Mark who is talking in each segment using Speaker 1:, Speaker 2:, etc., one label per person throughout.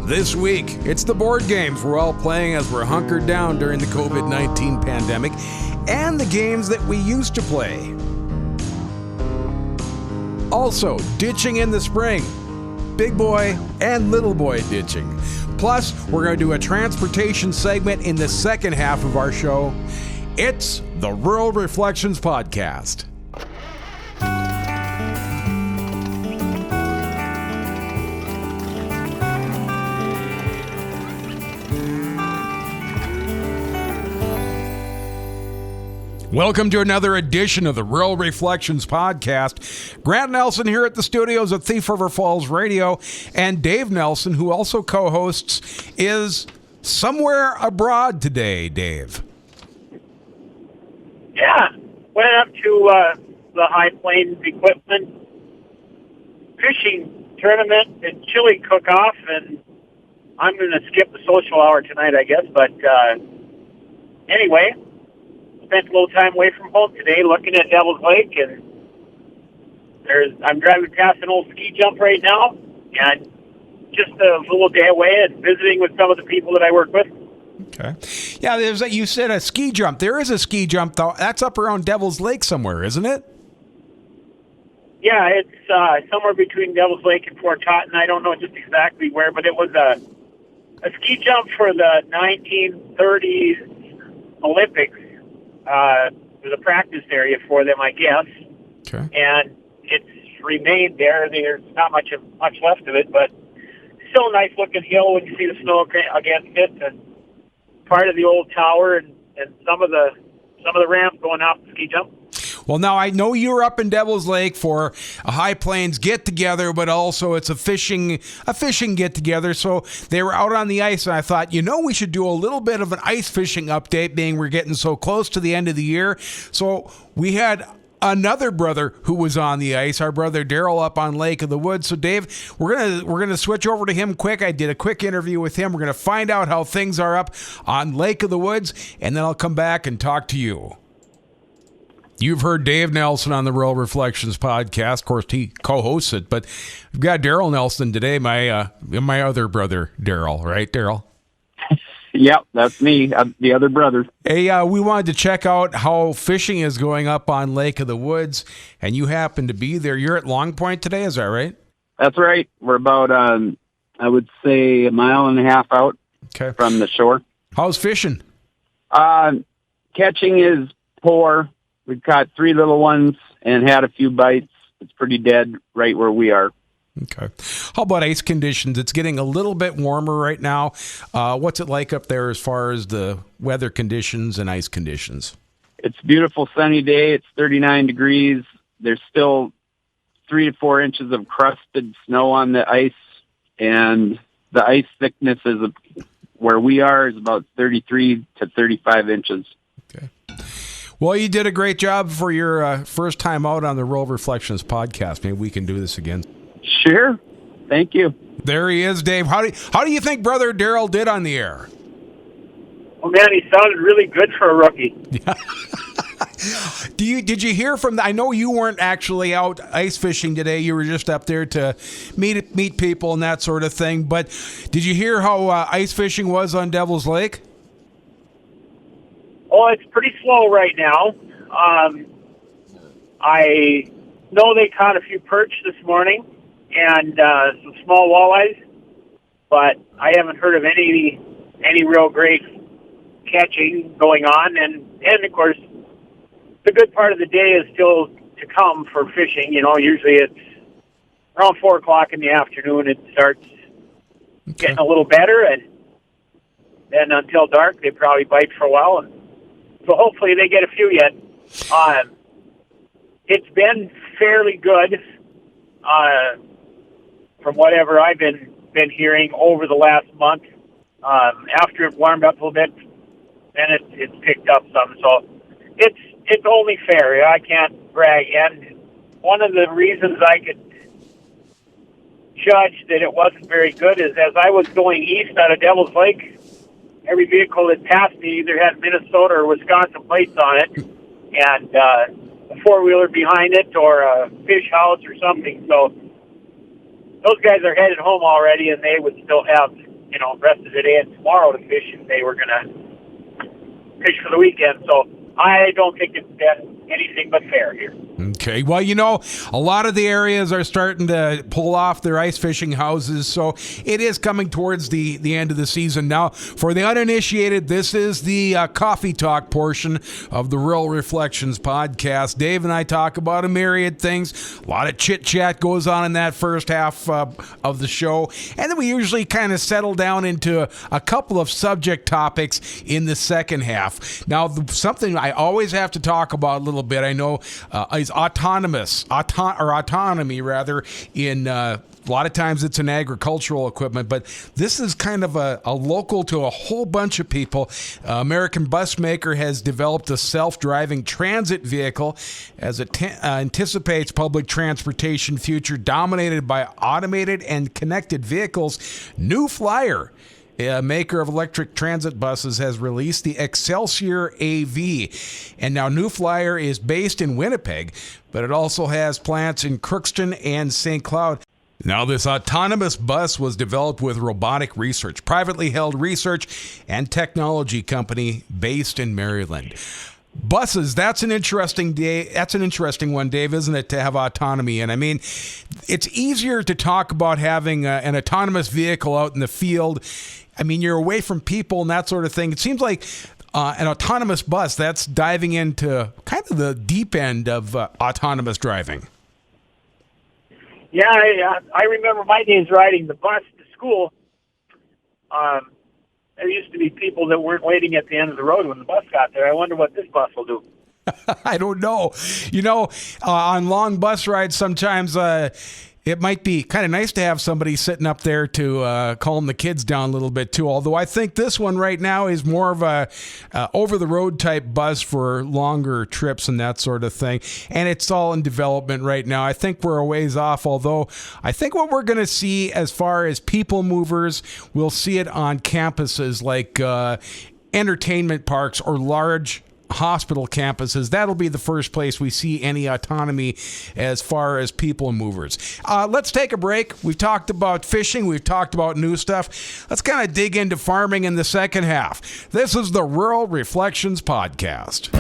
Speaker 1: This week, it's the board games we're all playing as we're hunkered down during the COVID-19 pandemic, and the games that we used to play. Also, ditching in the spring. Big boy and little boy ditching. Plus, we're going to do a transportation segment in the second half of our show. It's the Rural Reflections Podcast. Welcome to another edition of the Rural Reflections Podcast. Grant Nelson here at the studios of Thief River Falls Radio, and Dave Nelson, who also co-hosts, is somewhere abroad today, Dave.
Speaker 2: Yeah, went up to the High Plains Equipment fishing tournament and chili cook-off, and I'm going to skip the social hour tonight, I guess, but anyway, spent a little time away from home today looking at Devil's Lake, and I'm driving past an old ski jump right now, and just a little day away and visiting with some of the people that I work with.
Speaker 1: Okay. Yeah, you said a ski jump. There is a ski jump, though. That's up around Devil's Lake somewhere, isn't it?
Speaker 2: Yeah, it's somewhere between Devil's Lake and Fort Totten. I don't know just exactly where, but it was a ski jump for the 1930s Olympics. There's a practice area for them, I guess.
Speaker 1: Okay.
Speaker 2: And it's remained there. There's not much left of it, but still a nice looking hill when you see the snow against it, and part of the old tower and some of the ramps going off the ski jump.
Speaker 1: Well, now I know you were up in Devil's Lake for a High Plains get-together, but also it's a fishing get-together. So they were out on the ice, and I thought, we should do a little bit of an ice fishing update, being we're getting so close to the end of the year. So we had another brother who was on the ice, our brother Daryl, up on Lake of the Woods. So Dave, we're gonna switch over to him quick. I did a quick interview with him. We're gonna find out how things are up on Lake of the Woods, and then I'll come back and talk to you. You've heard Dave Nelson on the Rural Reflections Podcast. Of course, he co-hosts it, but we've got Daryl Nelson today, my other brother, Daryl. Right, Daryl?
Speaker 3: Yep, that's me, the other brother.
Speaker 1: Hey, we wanted to check out how fishing is going up on Lake of the Woods, and you happen to be there. You're at Long Point today, is that right?
Speaker 3: That's right. We're about, I would say, a mile and a half out from the shore.
Speaker 1: How's fishing?
Speaker 3: Catching is poor. We've caught 3 little ones and had a few bites. It's pretty dead right where we are.
Speaker 1: Okay. How about ice conditions? It's getting a little bit warmer right now. What's it like up there as far as the weather conditions and ice conditions?
Speaker 3: It's a beautiful sunny day. It's 39 degrees. There's still 3 to 4 inches of crusted snow on the ice, and the ice thickness where we are is about 33 to 35 inches.
Speaker 1: Okay. Well, you did a great job for your first time out on the Rural Reflections Podcast. Maybe we can do this again.
Speaker 3: Sure. Thank you.
Speaker 1: There he is, Dave. How do you think brother Daryl did on the air?
Speaker 2: Oh, man, he sounded really good for a rookie.
Speaker 1: Did you hear from I know you weren't actually out ice fishing today. You were just up there to meet people and that sort of thing. But did you hear how ice fishing was on Devil's Lake?
Speaker 2: Oh, it's pretty slow right now. I know they caught a few perch this morning and some small walleyes, but I haven't heard of any real great catching going on. And of course, the good part of the day is still to come for fishing. Usually it's around 4 o'clock in the afternoon. It starts getting a little better, and then until dark, they probably bite for a while. And so hopefully they get a few yet. It's been fairly good from whatever I've been hearing over the last month. After it warmed up a little bit, then it's picked up some. So it's only fair. I can't brag. And one of the reasons I could judge that it wasn't very good is as I was going east out of Devil's Lake, every vehicle that passed me either had Minnesota or Wisconsin plates on it, and a four-wheeler behind it or a fish house or something. So those guys are headed home already, and they would still have rest of the day and tomorrow to fish if they were going to fish for the weekend. So I don't think it's anything but fair here.
Speaker 1: Okay. Well, a lot of the areas are starting to pull off their ice fishing houses, so it is coming towards the end of the season. Now, for the uninitiated, this is the coffee talk portion of the Rural Reflections podcast. Dave and I talk about a myriad things. A lot of chit-chat goes on in that first half of the show, and then we usually kind of settle down into a couple of subject topics in the second half. Now, something I always have to talk about a little bit, I know, is autonomy rather, in a lot of times it's in agricultural equipment, but this is kind of a local to a whole bunch of people. American Bus Maker has developed a self-driving transit vehicle as it anticipates public transportation future dominated by automated and connected vehicles. New Flyer, a maker of electric transit buses, has released the Excelsior AV. And now New Flyer is based in Winnipeg, but it also has plants in Crookston and St. Cloud. Now, this autonomous bus was developed with Robotic Research, privately held research and technology company based in Maryland. Buses, that's an interesting one, Dave, isn't it, to have autonomy? And I mean, it's easier to talk about having an autonomous vehicle out in the field. I mean, you're away from people and that sort of thing. It seems like an autonomous bus, that's diving into kind of the deep end of autonomous driving.
Speaker 2: Yeah, I remember my days riding the bus to school. There used to be people that weren't waiting at the end of the road when the bus got there. I wonder what this bus will do.
Speaker 1: I don't know. On long bus rides, sometimes it might be kind of nice to have somebody sitting up there to calm the kids down a little bit too. Although I think this one right now is more of a over-the-road type bus for longer trips and that sort of thing. And it's all in development right now. I think we're a ways off, although I think what we're going to see as far as people movers, we'll see it on campuses like entertainment parks or large hospital campuses. That'll be the first place we see any autonomy as far as people movers. Let's take a break. We've talked about fishing. We've talked about new stuff. Let's kind of dig into farming in the second half. This is the Rural Reflections Podcast.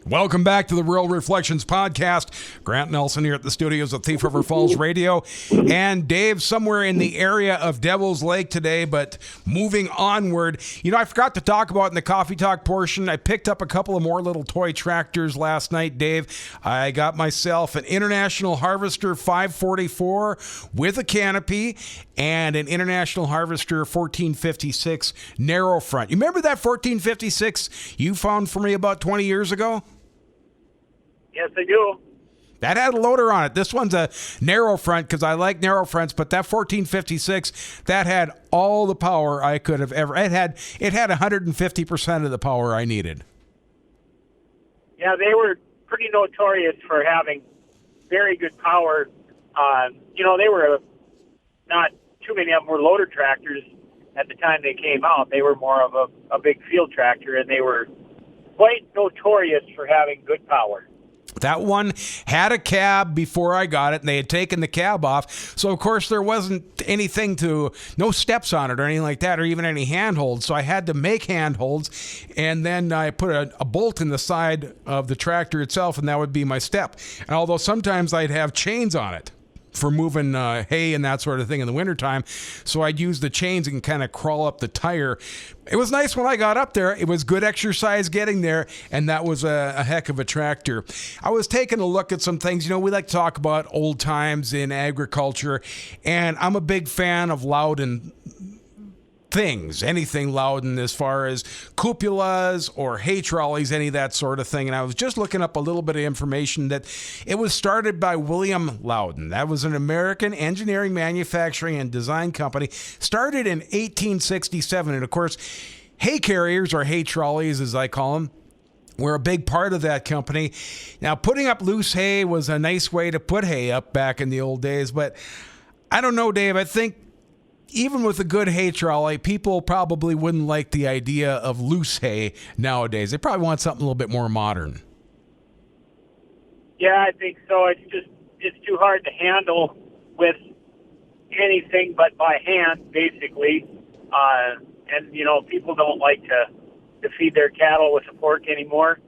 Speaker 1: Welcome back to the Rural Reflections Podcast. Grant Nelson here at the studios of Thief River Falls Radio. And Dave, somewhere in the area of Devil's Lake today, but moving onward. I forgot to talk about in the Coffee Talk portion, I picked up a couple of more little toy tractors last night, Dave. I got myself an International Harvester 544 with a canopy and an International Harvester 1456 narrow front. You remember that 1456 you found for me about 20 years ago?
Speaker 2: Yes, I do.
Speaker 1: That had a loader on it. This one's a narrow front because I like narrow fronts, but that 1456, that had all the power I could have ever. It had 150% of the power I needed.
Speaker 2: Yeah, they were pretty notorious for having very good power. They were not too many of them were loader tractors at the time they came out. They were more of a big field tractor, and they were quite notorious for having good power.
Speaker 1: That one had a cab before I got it, and they had taken the cab off. So, of course, there wasn't no steps on it or anything like that, or even any handholds. So I had to make handholds, and then I put a bolt in the side of the tractor itself, and that would be my step. And although sometimes I'd have chains on it for moving hay and that sort of thing in the wintertime. So I'd use the chains and kind of crawl up the tire. It was nice when I got up there. It was good exercise getting there, and that was a heck of a tractor. I was taking a look at some things. We like to talk about old times in agriculture, and I'm a big fan of Loudon things, anything Loudon as far as cupolas or hay trolleys, any of that sort of thing. And I was just looking up a little bit of information that it was started by William Loudon. That was an American engineering, manufacturing, and design company, started in 1867. And of course, hay carriers, or hay trolleys as I call them, were a big part of that company. Now, putting up loose hay was a nice way to put hay up back in the old days, but I don't know, Dave, I think even with a good hay trolley, people probably wouldn't like the idea of loose hay nowadays. They probably want something a little bit more modern.
Speaker 2: Yeah, I think so. It's too hard to handle with anything but by hand, basically. And people don't like to feed their cattle with a fork anymore.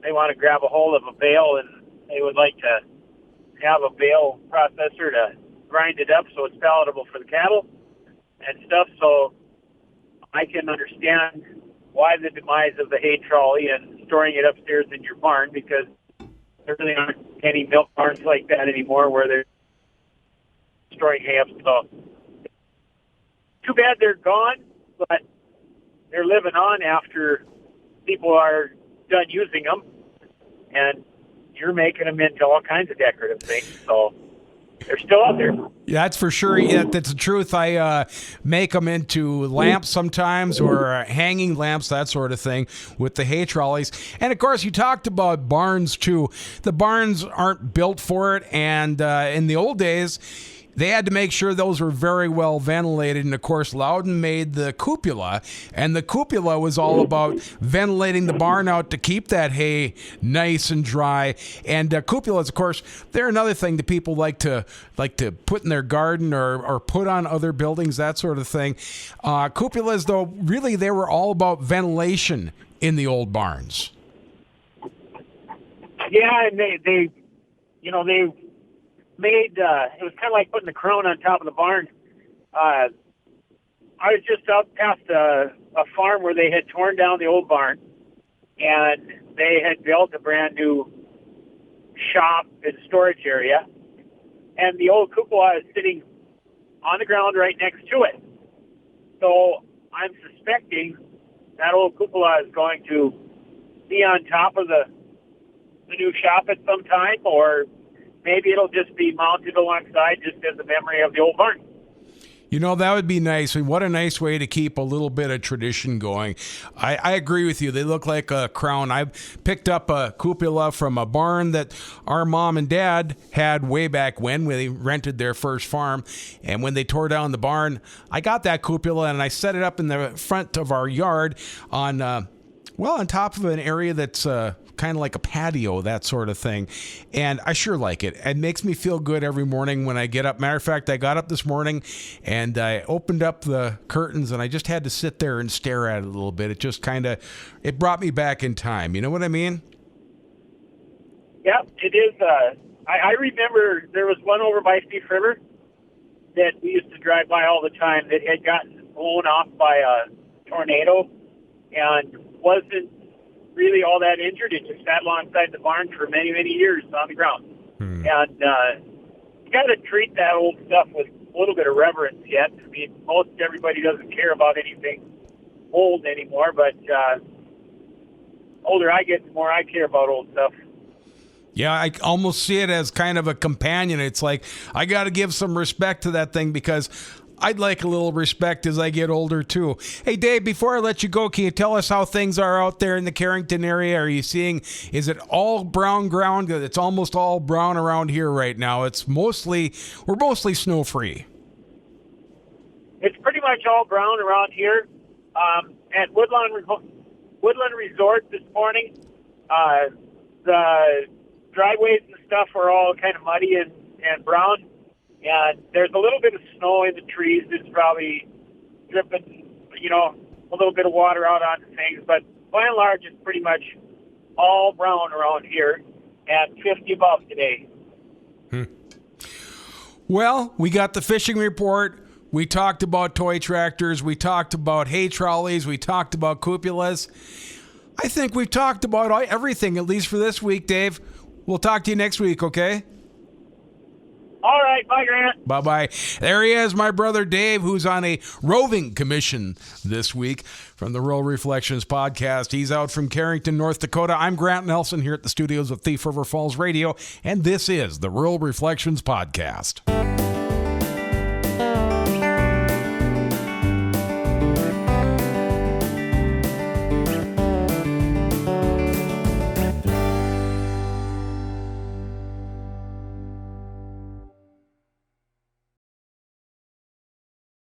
Speaker 2: They want to grab a hold of a bale, and they would like to have a bale processor to grind it up so it's palatable for the cattle and stuff. So I can understand why the demise of the hay trolley and storing it upstairs in your barn, because there really aren't any milk barns like that anymore where they're storing hay up. So too bad they're gone, but they're living on after people are done using them, and you're making them into all kinds of decorative things. So they're still out there.
Speaker 1: Yeah, that's for sure. Yeah, that's the truth. I make them into lamps sometimes, or hanging lamps, that sort of thing, with the hay trolleys. And of course, you talked about barns too. The barns aren't built for it, and in the old days, they had to make sure those were very well ventilated. And of course, Loudon made the cupola, and the cupola was all about ventilating the barn out to keep that hay nice and dry. And cupolas, of course, they're another thing that people like to put in their garden or put on other buildings, that sort of thing. Cupolas, though, really they were all about ventilation in the old barns.
Speaker 2: Yeah, and they made it was kind of like putting the crown on top of the barn. I was just out past a farm where they had torn down the old barn, and they had built a brand new shop and storage area, and the old cupola is sitting on the ground right next to it. So I'm suspecting that old cupola is going to be on top of the new shop at some time, or maybe it'll just be mounted alongside just as a memory of the old barn.
Speaker 1: You know, that would be nice. What a nice way to keep a little bit of tradition going. I agree with you. They look like a crown. I picked up a cupola from a barn that our mom and dad had way back when they rented their first farm. And when they tore down the barn, I got that cupola and I set it up in the front of our yard on top of an area that's kind of like a patio, that sort of thing. And I sure like it. It makes me feel good every morning when I get up. Matter of fact, I got up this morning and I opened up the curtains and I just had to sit there and stare at it a little bit. It just it brought me back in time. You know what I mean?
Speaker 2: Yeah, it is. I remember there was one over by Thief River that we used to drive by all the time that had gotten blown off by a tornado and wasn't really all that injured. It just sat alongside the barn for many, many years on the ground. And you got to treat that old stuff with a little bit of reverence yet. I mean, most everybody doesn't care about anything old anymore, but older I get, the more I care about old stuff.
Speaker 1: Yeah, I almost see it as kind of a companion. It's like, I got to give some respect to that thing because I'd like a little respect as I get older, too. Hey, Dave, before I let you go, can you tell us how things are out there in the Carrington area? Are you seeing, is it all brown ground? It's almost all brown around here right now. We're mostly snow-free.
Speaker 2: It's pretty much all brown around here. At Woodland Resort this morning, the driveways and stuff are all kind of muddy and brown. And there's a little bit of snow in the trees. It's probably dripping, a little bit of water out onto things. But by and large, it's pretty much all brown around here and 50 above today.
Speaker 1: Well, we got the fishing report. We talked about toy tractors. We talked about hay trolleys. We talked about cupolas. I think we've talked about everything, at least for this week, Dave. We'll talk to you next week, okay?
Speaker 2: All right, bye, Grant.
Speaker 1: Bye-bye. There he is, my brother Dave, who's on a roving commission this week from the Rural Reflections podcast. He's out from Carrington, North Dakota. I'm Grant Nelson here at the studios of Thief River Falls Radio, and this is the Rural Reflections podcast.